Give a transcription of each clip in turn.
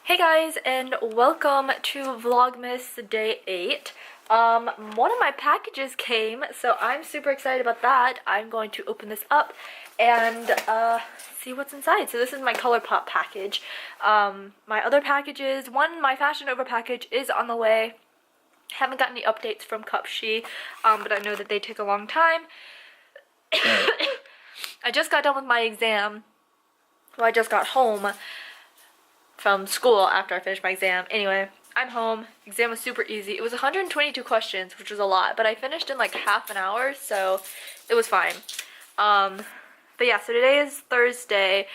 Hey guys, and welcome to Vlogmas Day 8. One of my packages came, so I'm super excited about that. I'm going to open this up and see what's inside. So this is my ColourPop package. My other packages, my Fashion Over package is on the way. Haven't gotten any updates from Cupshe, but I know that they take a long time. I just got done with my exam. Well, I just got home from school after I finished my exam. Anyway, I'm home. Exam was super easy. It was 122 questions, which was a lot, but I finished in like half an hour, so it was fine. But yeah, so today is Thursday.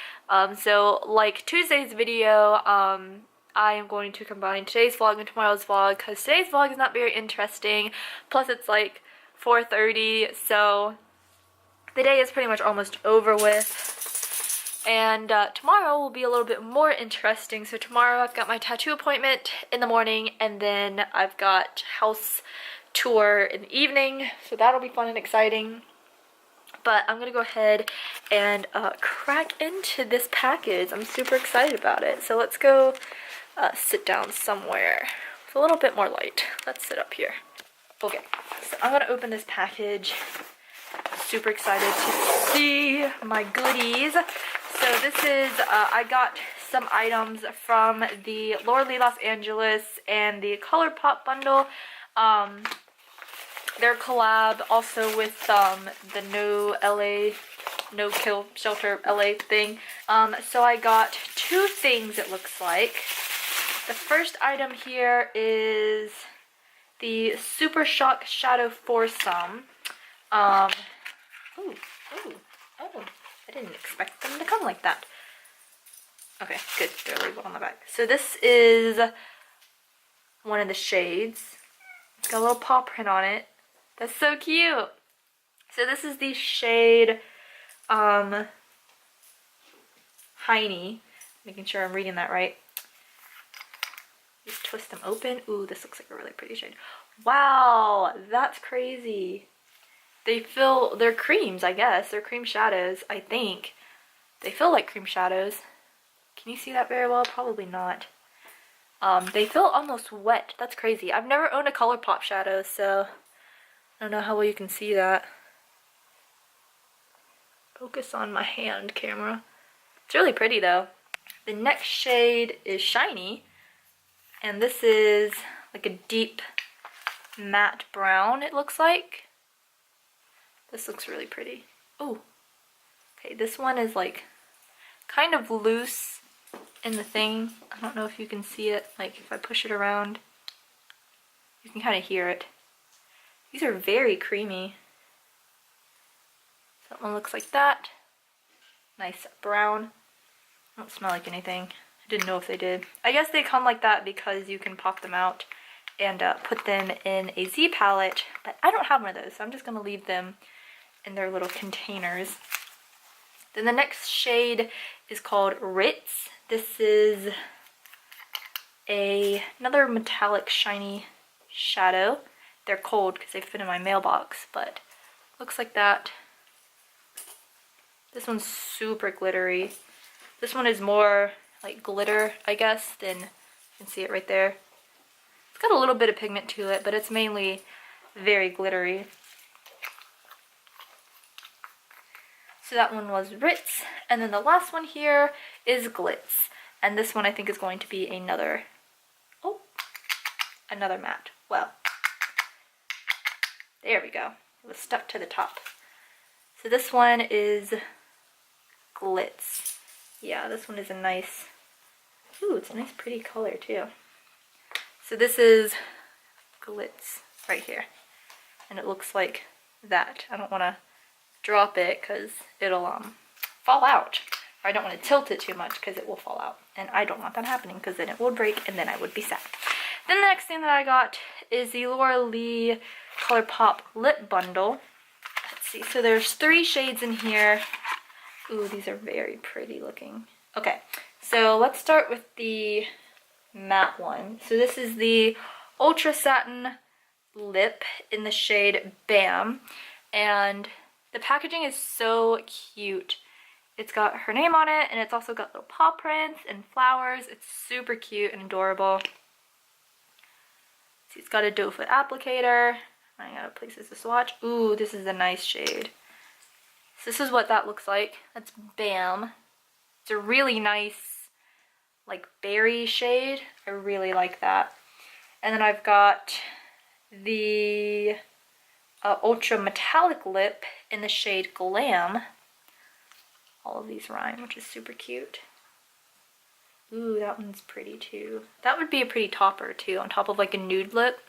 So like Tuesday's video, I am going to combine today's vlog and tomorrow's vlog because today's vlog is not very interesting. Plus it's like 4:30, so the day is pretty much almost over with. And tomorrow will be a little bit more interesting. So tomorrow I've got my tattoo appointment in the morning, and then I've got house tour in the evening. So that'll be fun and exciting. But I'm gonna go ahead and crack into this package. I'm super excited about it. So let's go sit down somewhere. It's a little bit more light. Let's sit up here. Okay, so I'm gonna open this package. Super excited to see my goodies. So this is, I got some items from the Laura Lee Los Angeles and the ColourPop bundle. Their collab also with the No Kill Shelter LA thing. So I got two things, it looks like. The first item here is the Super Shock Shadow Foursome. Oh, I didn't expect them to come like that. Okay, good. They're labeled on the back. So this is one of the shades. It's got a little paw print on it. That's so cute. So this is the shade Heiny. Making sure I'm reading that right. Just twist them open. Ooh, this looks like a really pretty shade. Wow, that's crazy. They're creams, I guess. They're cream shadows, I think. They feel like cream shadows. Can you see that very well? Probably not. They feel almost wet. That's crazy. I've never owned a ColourPop shadow, so I don't know how well you can see that. Focus on my hand camera. It's really pretty though. The next shade is Shiny, and this is like a deep matte brown, it looks like. This looks really pretty. Oh, okay, this one is like kind of loose in the thing. I don't know if you can see it. Like if I push it around, you can kind of hear it. These are very creamy. That one looks like that. Nice brown. Don't smell like anything. I didn't know if they did. I guess they come like that because you can pop them out and put them in a Z palette, but I don't have one of those, so I'm just gonna leave them in their little containers. Then the next shade is called Ritz. This is another metallic shiny shadow. They're cold because they fit in my mailbox, but looks like that. This one's super glittery. This one is more like glitter, I guess, than you can see it right there. It's got a little bit of pigment to it, but it's mainly very glittery. So that one was Ritz, and then the last one here is Glitz, and this one I think is going to be another matte. Well, there we go. It was stuck to the top. So this one is Glitz. Yeah, this one is a nice, ooh, it's a nice pretty color too. So this is Glitz right here, and it looks like that. I don't want to drop it because it'll fall out. Or I don't want to tilt it too much because it will fall out, and I don't want that happening because then it will break and then I would be sad. Then the next thing that I got is the Laura Lee ColourPop lip bundle. Let's see, so there's 3 shades in here. Ooh, these are very pretty looking. Okay, so let's start with the matte one. So this is the Ultra Satin Lip in the shade Bam, and the packaging is so cute. It's got her name on it, and it's also got little paw prints and flowers. It's super cute and adorable. See, it's got a doe foot applicator. I got places to swatch. Ooh, this is a nice shade. So this is what that looks like. That's Bam. It's a really nice, like, berry shade. I really like that. And then I've got the ultra metallic lip in the shade Glam. All of these rhyme, which is super cute. Ooh, that one's pretty too. That would be a pretty topper too, on top of like a nude lip.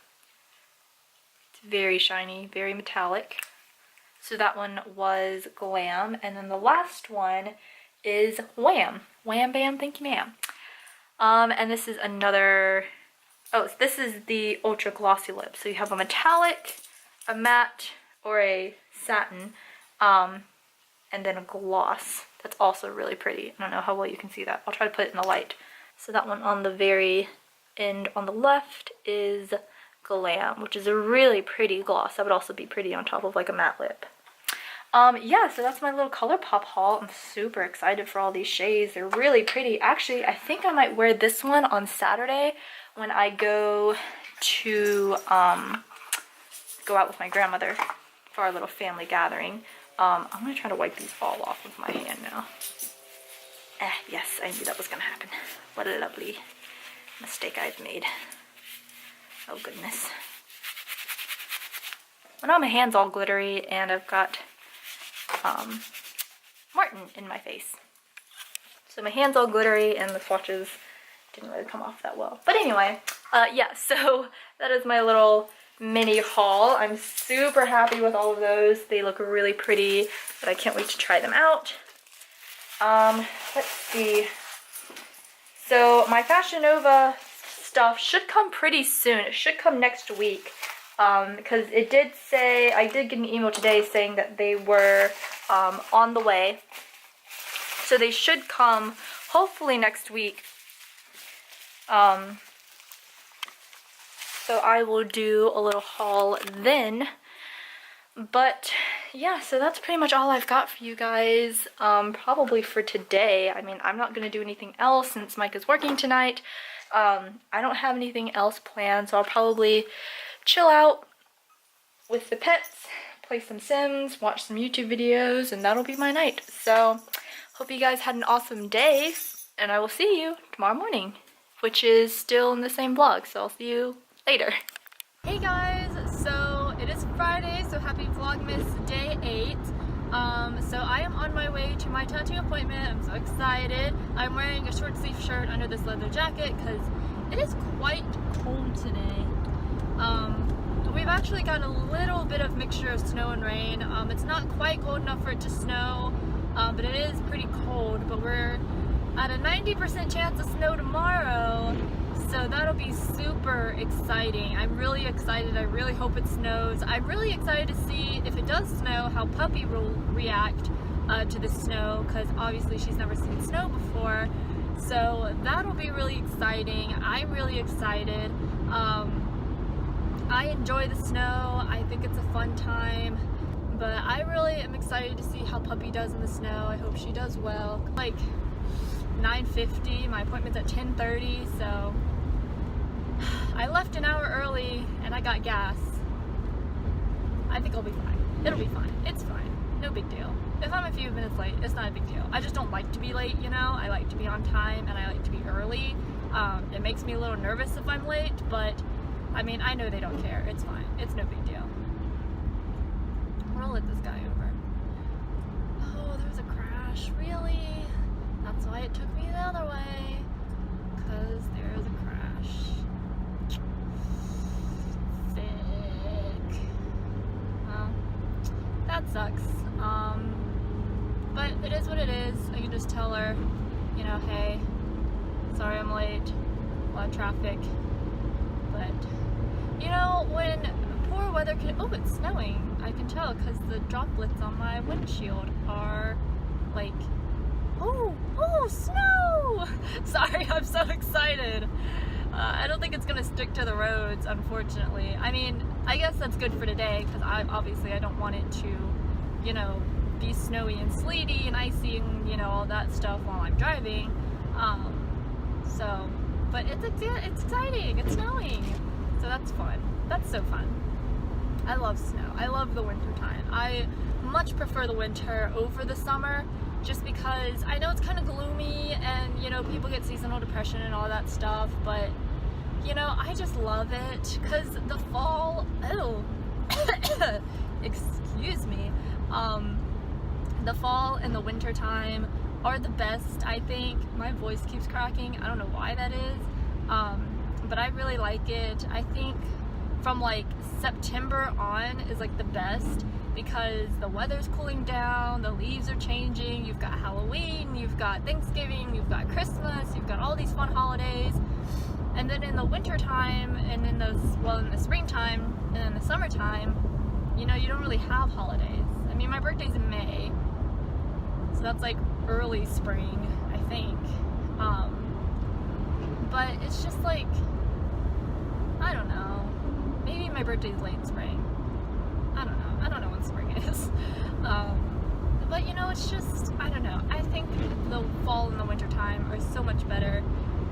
It's very shiny, very metallic. So that one was Glam. And then the last one is Wham. Wham Bam, thank you ma'am. And this is another, oh, this is the ultra glossy lip. So you have a metallic, a matte, or a satin, and then a gloss. That's also really pretty. I don't know how well you can see that. I'll try to put it in the light. So that one on the very end on the left is Glam, which is a really pretty gloss. That would also be pretty on top of like a matte lip. Yeah, so that's my little ColourPop haul. I'm super excited for all these shades. They're really pretty. Actually, I think I might wear this one on Saturday when I go to go out with my grandmother for our little family gathering. I'm gonna try to wipe these all off with my hand now. Yes, I knew that was gonna happen. What a lovely mistake I've made. Oh goodness. Well, now my hand's all glittery and I've got Martin in my face. So my hand's all glittery and the swatches didn't really come off that well. But anyway, yeah, so that is my little mini haul. I'm super happy with all of those. They look really pretty, but I can't wait to try them out. Let's see. So my Fashion Nova stuff should come pretty soon. It should come next week. Because it did say, I did get an email today saying that they were on the way. So they should come hopefully next week. So I will do a little haul then. But yeah, so that's pretty much all I've got for you guys, probably for today. I mean, I'm not going to do anything else since Mike is working tonight. I don't have anything else planned, so I'll probably chill out with the pets, play some Sims, watch some YouTube videos, and that'll be my night. So, hope you guys had an awesome day, and I will see you tomorrow morning, which is still in the same vlog, so I'll see you later. Hey guys, so it is Friday, so happy Vlogmas Day 8. So I am on my way to my tattoo appointment. I'm so excited. I'm wearing a short sleeve shirt under this leather jacket because it is quite cold today. We've actually got a little bit of mixture of snow and rain. It's not quite cold enough for it to snow, but it is pretty cold. But we're at a 90% chance of snow tomorrow, so that'll be super exciting. I'm really excited. I really hope it snows. I'm really excited to see if it does snow, how Puppy will react to the snow, because obviously she's never seen snow before. So that'll be really exciting. I'm really excited. I enjoy the snow. I think it's a fun time, but I really am excited to see how Puppy does in the snow. I hope she does well. Like 9:50, my appointment's at 10:30, so I left an hour early and I got gas. I think I'll be fine. It'll be fine. It's fine. No big deal. If I'm a few minutes late, it's not a big deal. I just don't like to be late, you know? I like to be on time and I like to be early. It makes me a little nervous if I'm late, but I mean, I know they don't care. It's fine. It's no big deal. I'm gonna let this guy over. Oh, there was a crash. Really? That's why it took me the other way. Because there's a crash. Sick. Well, that sucks. But it is what it is. I can just tell her, you know, hey, sorry I'm late. A lot of traffic. But, you know, when poor weather can... Oh, it's snowing. I can tell because the droplets on my windshield are, like... Oh, snow! Sorry, I'm so excited. I don't think it's going to stick to the roads, unfortunately. I mean, I guess that's good for today because obviously I don't want it to, you know, be snowy and sleety and icy and, you know, all that stuff while I'm driving. But it's exciting. It's snowing. So that's fun. That's so fun. I love snow. I love the winter time. I much prefer the winter over the summer, just because I know it's kind of gloomy and, you know, people get seasonal depression and all that stuff, but, you know, I just love it, because the fall, excuse me, the fall and the winter time are the best, I think. My voice keeps cracking. I don't know why that is, but I really like it. I think from like September on is like the best, because the weather's cooling down, the leaves are changing, you've got Halloween, you've got Thanksgiving, you've got Christmas, you've got all these fun holidays. And then in the winter time, and in the springtime and in the summertime, you know, you don't really have holidays. I mean, my birthday's in May, so that's like early spring, I think. But it's just like, I don't know, maybe my birthday's late spring. I don't know when spring is. But you know, it's just, I don't know. I think the fall and the winter time are so much better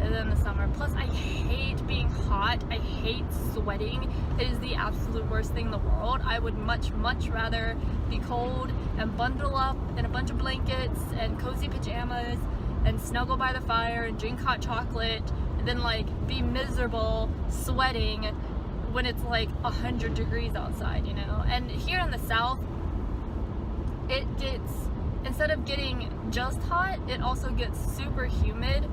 than the summer. Plus, I hate being hot. I hate sweating. It is the absolute worst thing in the world. I would much rather be cold and bundle up in a bunch of blankets and cozy pajamas and snuggle by the fire and drink hot chocolate than like be miserable sweating when it's like 100 degrees outside, you know. And here in the South, it gets, instead of getting just hot, it also gets super humid.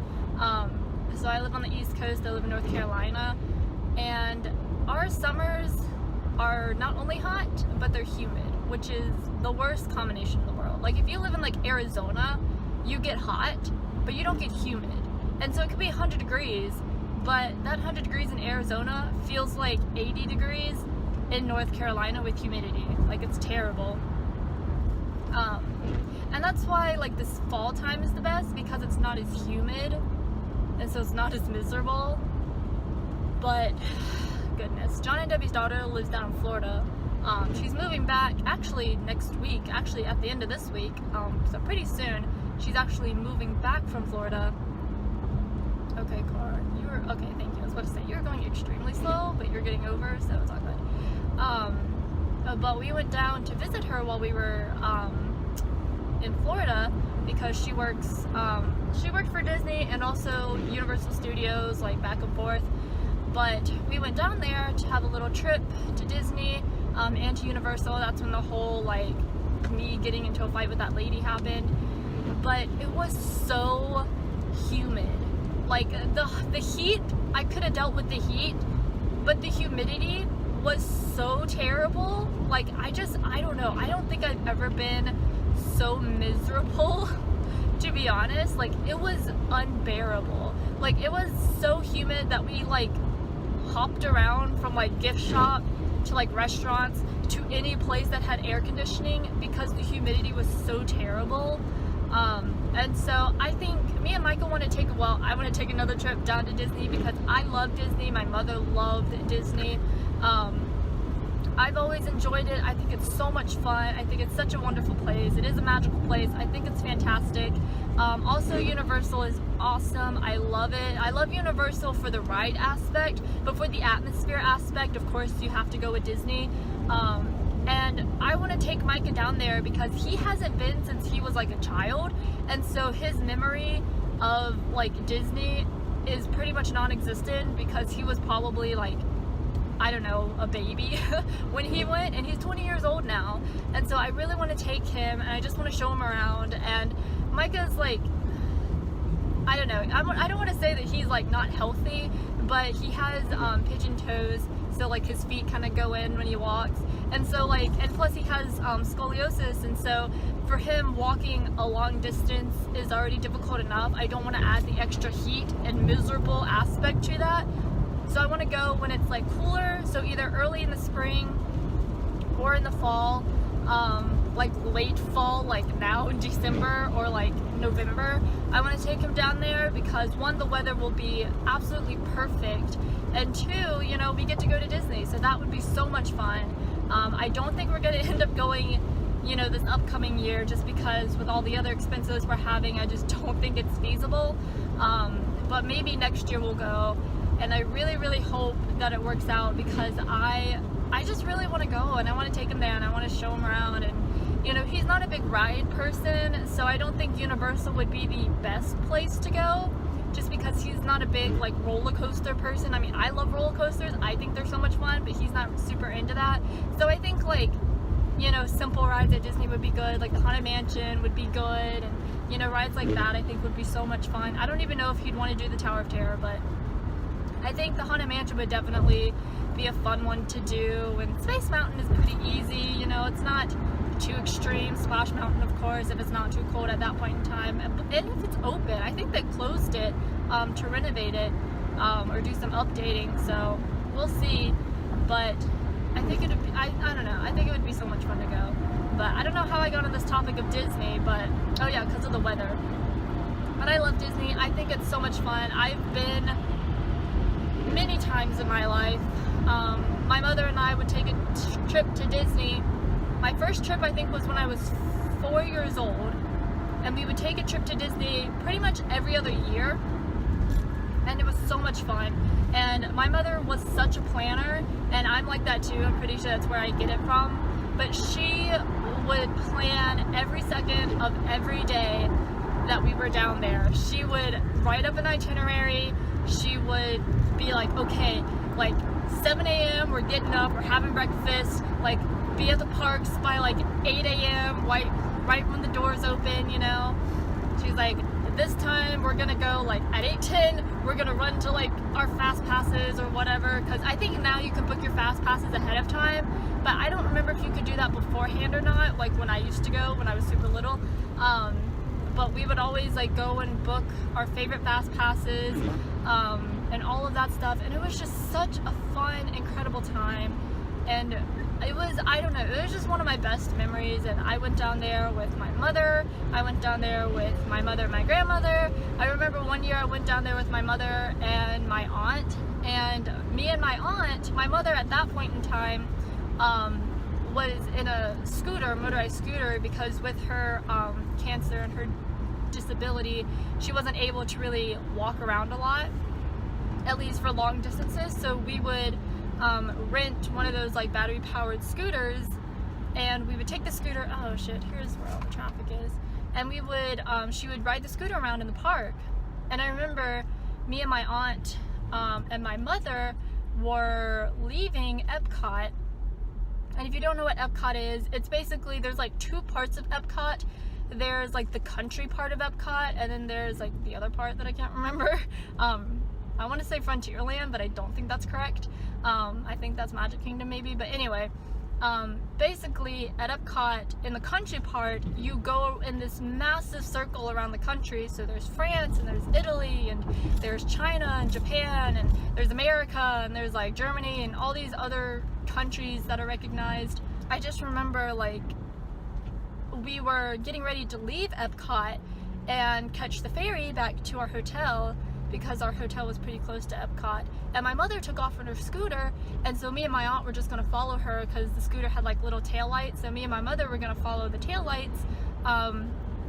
So I live on the East Coast, I live in North Carolina, and our summers are not only hot, but they're humid, which is the worst combination in the world. Like, if you live in like Arizona, you get hot, but you don't get humid. And so it could be 100 degrees, but that 100 degrees in Arizona feels like 80 degrees in North Carolina with humidity. Like, it's terrible. And that's why like this fall time is the best, because it's not as humid, and so it's not as miserable. But goodness, John and Debbie's daughter lives down in Florida. She's moving back actually next week, actually at the end of this week, so pretty soon she's actually moving back from Florida. Okay, car, you were okay, thank you. I was about to say, you're going extremely slow, but you're getting over, so it's all good. But we went down to visit her while we were in Florida, because she works, she worked for Disney and also Universal Studios, like back and forth. But we went down there to have a little trip to Disney and to Universal. That's when the whole like me getting into a fight with that lady happened. But it was so humid. Like the heat, I could have dealt with the heat, but the humidity was so terrible. Like, I don't know. I don't think I've ever been so miserable, to be honest. Like, it was unbearable. Like, it was so humid that we like hopped around from like gift shop to like restaurants to any place that had air conditioning, because the humidity was so terrible. And so I think me and Michael want to take, well, I want to take another trip down to Disney, because I love Disney. My mother loved Disney. I've always enjoyed it. I think it's so much fun. I think it's such a wonderful place. It is a magical place. I think it's fantastic. Also, Universal is awesome. I love it. I love Universal for the ride aspect, but for the atmosphere aspect, of course, you have to go with Disney. And I want to take Micah down there because he hasn't been since he was like a child, and so his memory of like Disney is pretty much non-existent, because he was probably like, I don't know, a baby when he went, and he's 20 years old now. And so I really want to take him, and I just want to show him around. And Micah's like, I don't know, I don't want to say that he's like not healthy, but he has pigeon toes, so like his feet kind of go in when he walks. And so like, and plus he has scoliosis, and so for him walking a long distance is already difficult enough. I don't want to add the extra heat and miserable aspect to that. So I want to go when it's like cooler, so either early in the spring or in the fall, like late fall, like now in December or like November. I want to take him down there because one, the weather will be absolutely perfect, and two, you know, we get to go to Disney, so that would be so much fun. I don't think we're going to end up going you know, this upcoming year, just because with all the other expenses we're having, I just don't think it's feasible. But maybe next year we'll go, and I really hope that it works out, because I just really want to go, and I want to take him there, and I want to show him around. And you know, he's not a big ride person, so I don't think Universal would be the best place to go, just because he's not a big like roller coaster person. I mean, I love roller coasters, I think they're so much fun, but he's not super into that. So I think, like, you know, simple rides at Disney would be good, like the Haunted Mansion would be good, and you know, rides like that I think would be so much fun. I don't even know if he'd want to do the Tower of Terror, but I think the Haunted Mansion would definitely be a fun one to do. And Space Mountain is pretty easy, you know, it's not too extreme. Splash Mountain, of course, if it's not too cold at that point in time, and if it's open. I think they closed it to renovate it or do some updating, so we'll see. But I think it would be, I don't know, I think it would be so much fun to go. But I don't know how I got on this topic of Disney, but oh yeah, because of the weather. But I love Disney. I think it's so much fun. I've been many times in my life. My mother and I would take a trip to Disney. My first trip, I think, was when I was 4 years old, and we would take a trip to Disney pretty much every other year, and it was so much fun. And my mother was such a planner, and I'm like that too. I'm pretty sure that's where I get it from. But she would plan every second of every day that we were down there. She would write up an itinerary. She would be like, okay, like 7 a.m. we're getting up, we're having breakfast, like be at the parks by like 8 a.m. right when the doors open, you know. She's like, this time we're gonna go like at 8:10, we're gonna run to like our fast passes or whatever, because I think now you can book your fast passes ahead of time, but I don't remember if you could do that beforehand or not, like when I used to go when I was super little. But we would always like go and book our favorite fast passes and all of that stuff, and it was just such a fun, incredible time. And it was, I don't know, it was just one of my best memories. And I went down there with my mother, I went down there with my mother and my grandmother. I remember one year I went down there with my mother and my aunt, and me and my aunt, my mother at that point in time was in a scooter, motorized scooter, because with her cancer and her disability, she wasn't able to really walk around a lot, at least for long distances. So we would rent one of those like battery powered scooters, and we would take the scooter, oh shit, here's where all the traffic is, and we would she would ride the scooter around in the park. And I remember me and my aunt and my mother were leaving Epcot. And if you don't know what Epcot is, it's basically, there's like two parts of Epcot. There's like the country part of Epcot, and then there's like the other part that I can't remember. I want to say Frontierland, but I don't think that's correct. I think that's Magic Kingdom maybe, but anyway, basically at Epcot, in the country part, you go in this massive circle around the country. So there's France, and there's Italy, and there's China, and Japan, and there's America, and there's like Germany, and all these other countries that are recognized. I just remember like we were getting ready to leave Epcot and catch the ferry back to our hotel, because our hotel was pretty close to Epcot, and my mother took off on her scooter, and so me and my aunt were just going to follow her, because the scooter had like little tail lights. So me and my mother were going to follow the tail lights,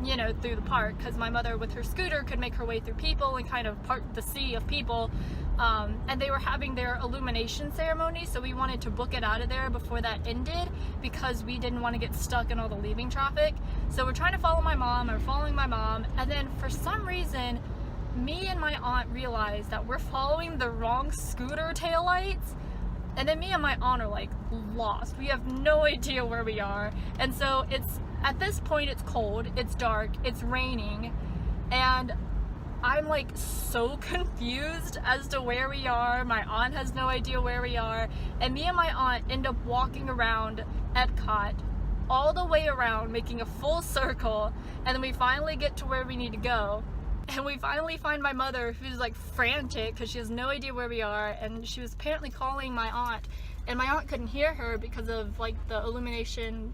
you know, through the park, because my mother with her scooter could make her way through people and kind of part the sea of people. And they were having their illumination ceremony, so we wanted to book it out of there before that ended, because we didn't want to get stuck in all the leaving traffic. So we're trying to follow my mom, or following my mom, and then for some reason me and my aunt realized that we're following the wrong scooter taillights, and then me and my aunt are like lost. We have no idea where we are, and so it's, at this point, it's cold, it's dark, it's raining, and I'm like so confused as to where we are. My aunt has no idea where we are, and me and my aunt end up walking around Epcot all the way around, making a full circle, and then we finally get to where we need to go. And we finally find my mother, who's like frantic because she has no idea where we are, and she was apparently calling my aunt, and my aunt couldn't hear her because of like the illumination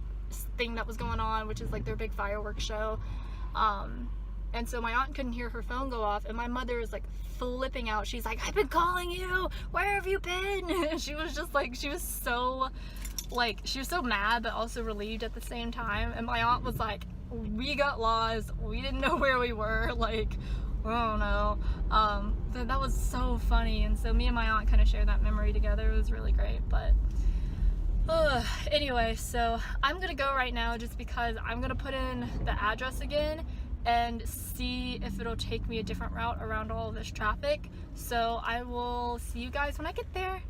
thing that was going on, which is like their big fireworks show. And so my aunt couldn't hear her phone go off, and my mother is like flipping out. She's like, I've been calling you, where have you been? And she was just like, she was so like, she was so mad but also relieved at the same time. And my aunt was like, we got lost, we didn't know where we were, like, I don't know. So that was so funny, and so me and my aunt kind of shared that memory together. It was really great. But anyway, so I'm gonna go right now just because I'm gonna put in the address again and see if it'll take me a different route around all of this traffic. So I will see you guys when I get there.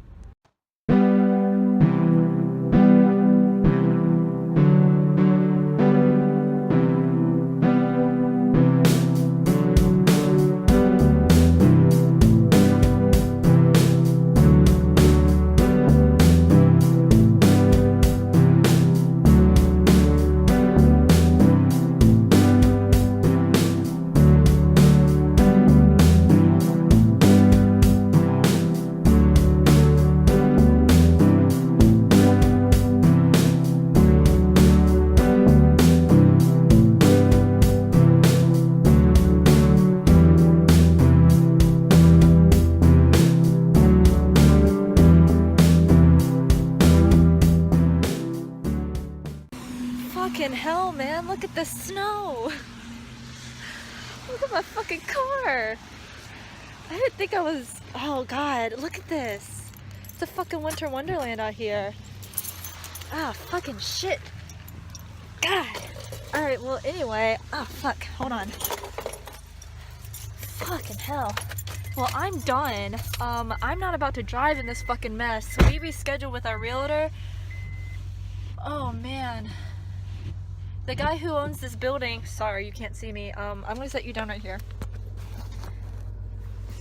Fucking hell, man, look at the snow. Look at my fucking car. I didn't think I was, oh god, look at this. It's a fucking winter wonderland out here. Ah, fucking shit. God. Alright, well anyway, oh fuck, hold on. Fucking hell. Well, I'm done. I'm not about to drive in this fucking mess. So we rescheduled with our realtor. Oh man. The guy who owns this building, sorry you can't see me, I'm gonna set you down right here.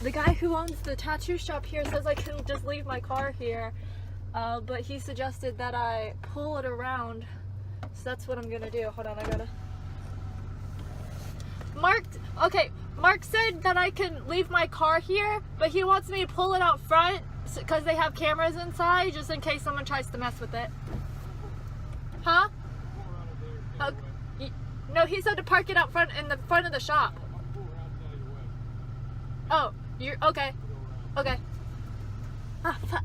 The guy who owns the tattoo shop here says I can just leave my car here, but he suggested that I pull it around, so that's what I'm gonna do. Hold on, I gotta... Mark said that I can leave my car here, but he wants me to pull it out front because they have cameras inside, just in case someone tries to mess with it. Huh? No, he said to park it out front in the front of the shop. Oh, you're okay. Okay. Ah, fuck.